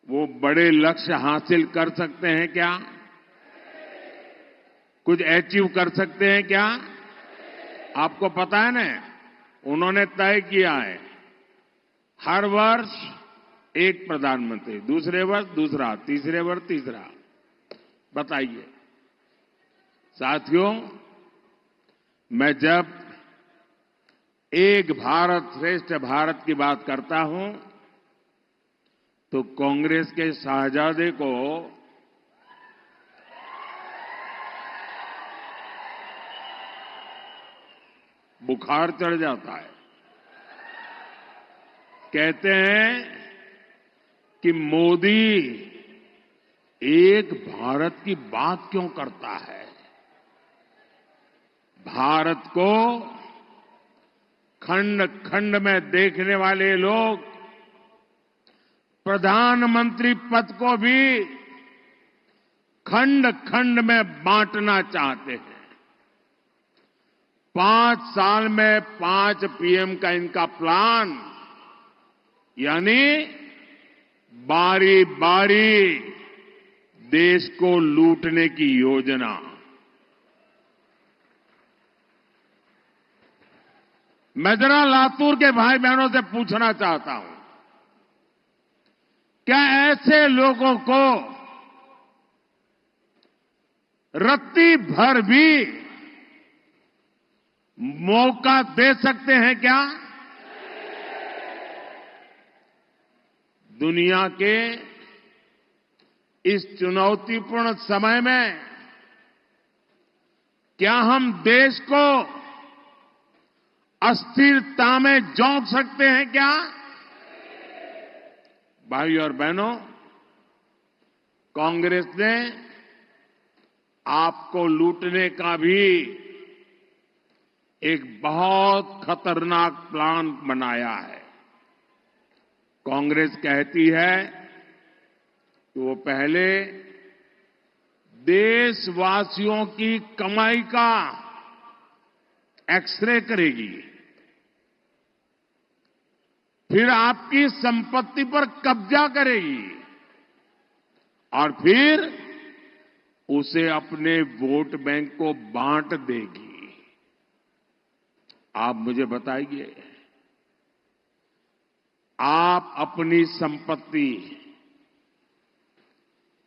वो बड़े लक्ष्य हासिल कर सकते हैं क्या? कुछ अचीव कर सकते हैं क्या? आपको पता है ना, उन्होंने तय किया है हर वर्ष एक प्रधानमंत्री, दूसरे वर्ष दूसरा, तीसरे वर्ष तीसरा। बताइए साथियों, मैं जब एक भारत श्रेष्ठ भारत की बात करता हूं तो कांग्रेस के शाहजादे को बुखार चढ़ जाता है। कहते हैं कि मोदी एक भारत की बात क्यों करता है? भारत को खंड खंड में देखने वाले लोग प्रधानमंत्री पद को भी खंड खंड में बांटना चाहते हैं। 5 साल में 5 पीएम का इनका प्लान, यानी बारी बारी देश को लूटने की योजना। मैं जरा लातूर के भाई बहनों से पूछना चाहता हूं, क्या ऐसे लोगों को रत्ती भर भी मौका दे सकते हैं क्या? दुनिया के इस चुनौतीपूर्ण समय में क्या हम देश को अस्थिरता में झोंक सकते हैं क्या? भाइयों और बहनों, कांग्रेस ने आपको लूटने का भी एक बहुत खतरनाक प्लान बनाया है। कांग्रेस कहती है कि वो पहले देशवासियों की कमाई का एक्सरे करेगी, फिर आपकी संपत्ति पर कब्जा करेगी और फिर उसे अपने वोट बैंक को बांट देगी। आप मुझे बताइए, आप अपनी संपत्ति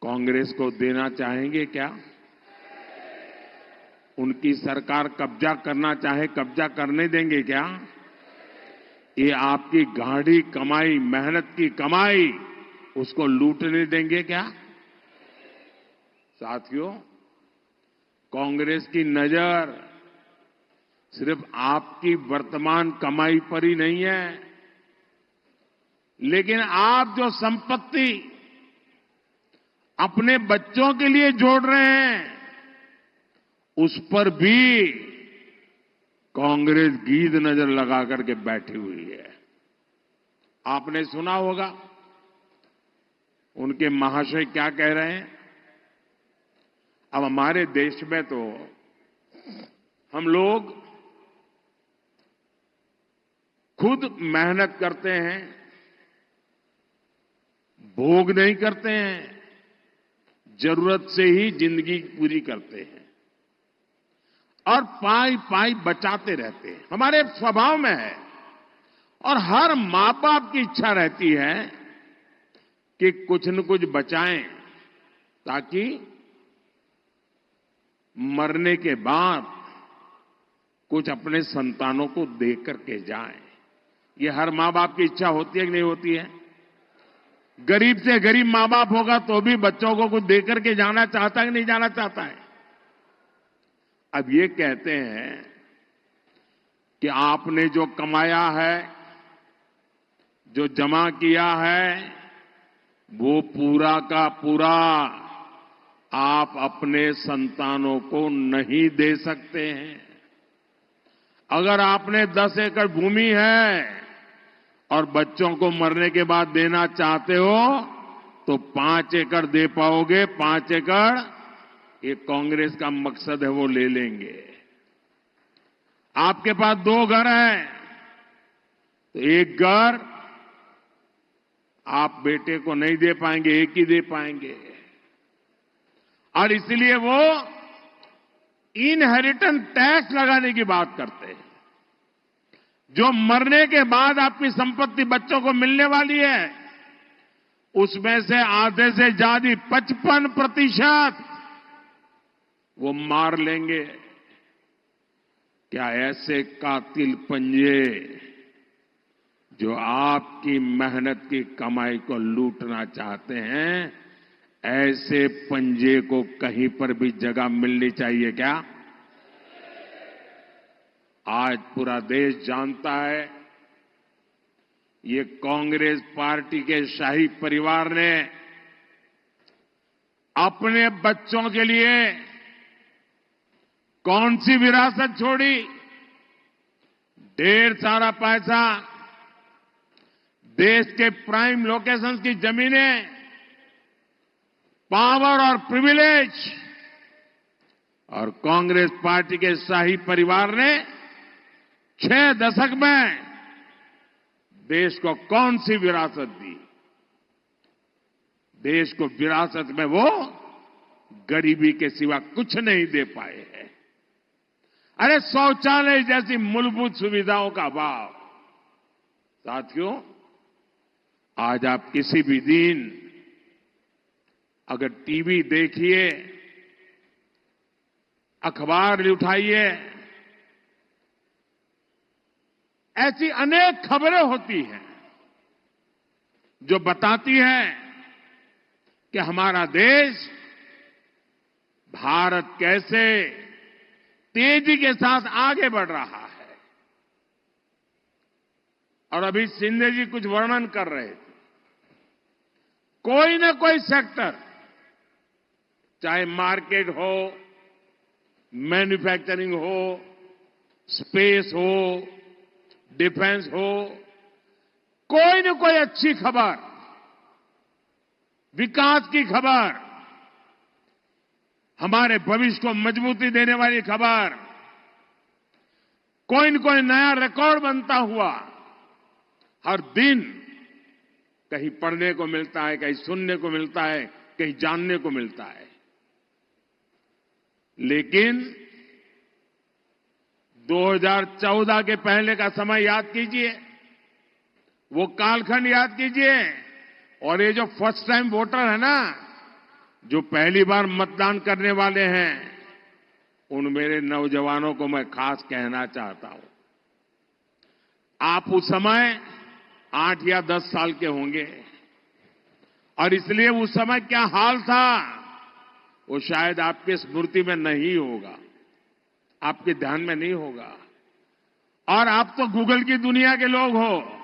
कांग्रेस को देना चाहेंगे क्या? उनकी सरकार कब्जा करना चाहे, कब्जा करने देंगे क्या? ये आपकी गाढ़ी कमाई, मेहनत की कमाई, उसको लूटने देंगे क्या? साथियों, कांग्रेस की नजर सिर्फ आपकी वर्तमान कमाई पर ही नहीं है, लेकिन आप जो संपत्ति अपने बच्चों के लिए जोड़ रहे हैं, उस पर भी कांग्रेस गीध नजर लगा करके बैठी हुई है। आपने सुना होगा उनके महाशय क्या कह रहे हैं। अब हमारे देश में तो हम लोग खुद मेहनत करते हैं, भोग नहीं करते हैं, जरूरत से ही जिंदगी पूरी करते हैं और पाई पाई बचाते रहते हैं। हमारे स्वभाव में है और हर मां बाप की इच्छा रहती है कि कुछ न कुछ बचाएं ताकि मरने के बाद कुछ अपने संतानों को दे करके जाएं। ये हर मां बाप की इच्छा होती है कि नहीं होती है? गरीब से गरीब मां बाप होगा तो भी बच्चों को कुछ दे करके जाना चाहता है कि नहीं जाना चाहता है? अब ये कहते हैं कि आपने जो कमाया है, जो जमा किया है, वो पूरा का पूरा आप अपने संतानों को नहीं दे सकते हैं। अगर आपने 10 एकड़ भूमि है और बच्चों को मरने के बाद देना चाहते हो तो 5 एकड़ दे पाओगे। 5 एकड़ ये कांग्रेस का मकसद है, वो ले लेंगे। आपके पास 2 घर हैं तो एक घर आप बेटे को नहीं दे पाएंगे, एक ही दे पाएंगे। और इसलिए वो इनहेरिटेंस टैक्स लगाने की बात करते हैं। जो मरने के बाद आपकी संपत्ति बच्चों को मिलने वाली है, उसमें से आधे से ज्यादा 55% वो मार लेंगे। क्या ऐसे कातिल पंजे जो आपकी मेहनत की कमाई को लूटना चाहते हैं, ऐसे पंजे को कहीं पर भी जगह मिलनी चाहिए क्या? आज पूरा देश जानता है, ये कांग्रेस पार्टी के शाही परिवार ने अपने बच्चों के लिए कौन सी विरासत छोड़ी। ढेर सारा पैसा, देश के प्राइम लोकेशंस की जमीनें, पावर और प्रिविलेज। और कांग्रेस पार्टी के शाही परिवार ने 6 दशक में देश को कौन सी विरासत दी? देश को विरासत में वो गरीबी के सिवा कुछ नहीं दे पाए हैं। अरे शौचालय जैसी मूलभूत सुविधाओं का अभाव। साथियों, आज आप किसी भी दिन अगर टीवी देखिए, अखबार उठाइए, ऐसी अनेक खबरें होती हैं जो बताती हैं कि हमारा देश, भारत कैसे तेजी के साथ आगे बढ़ रहा है। और अभी शिंदे जी कुछ वर्णन कर रहे थे। कोई न कोई सेक्टर, चाहे मार्केट हो, मैन्युफैक्चरिंग हो, स्पेस हो, डिफेंस हो, कोई न कोई अच्छी खबर, विकास की खबर, हमारे भविष्य को मजबूती देने वाली खबर, कोई न कोई नया रिकॉर्ड बनता हुआ हर दिन कहीं पढ़ने को मिलता है, कहीं सुनने को मिलता है, कहीं जानने को मिलता है। लेकिन 2014 के पहले का समय याद कीजिए, वो कालखंड याद कीजिए। और ये जो फर्स्ट टाइम वोटर है ना, जो पहली बार मतदान करने वाले हैं, उन मेरे नौजवानों को मैं खास कहना चाहता हूं, आप उस समय 8 या 10 साल के होंगे। और इसलिए उस समय क्या हाल था, वो शायद आपके स्मृति में नहीं होगा, आपके ध्यान में नहीं होगा। और आप तो गूगल की दुनिया के लोग हो।